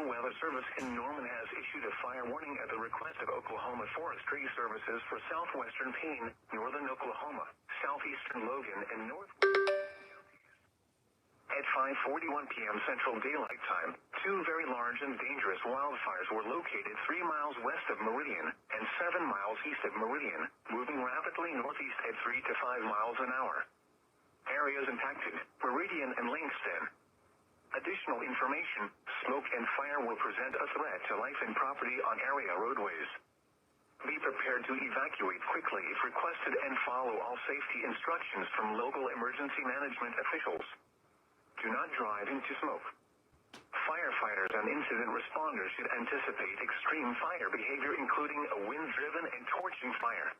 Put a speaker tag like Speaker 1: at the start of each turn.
Speaker 1: National Weather Service in Norman has issued a fire warning at the request of Oklahoma Forestry Services for southwestern Payne, northern Oklahoma, southeastern Logan, and northwest. At 5:41 p.m. Central Daylight Time, two very large and dangerous wildfires were located 3 miles west of Meridian and 7 miles east of Meridian, moving rapidly northeast at 3 to 5 miles an hour. Areas impacted: Meridian and Langston. Additional information: smoke and fire will present a threat to life and property on area roadways. Be prepared to evacuate quickly if requested and follow all safety instructions from local emergency management officials. Do not drive into smoke. Firefighters and incident responders should anticipate extreme fire behavior, including a wind-driven and torching fire.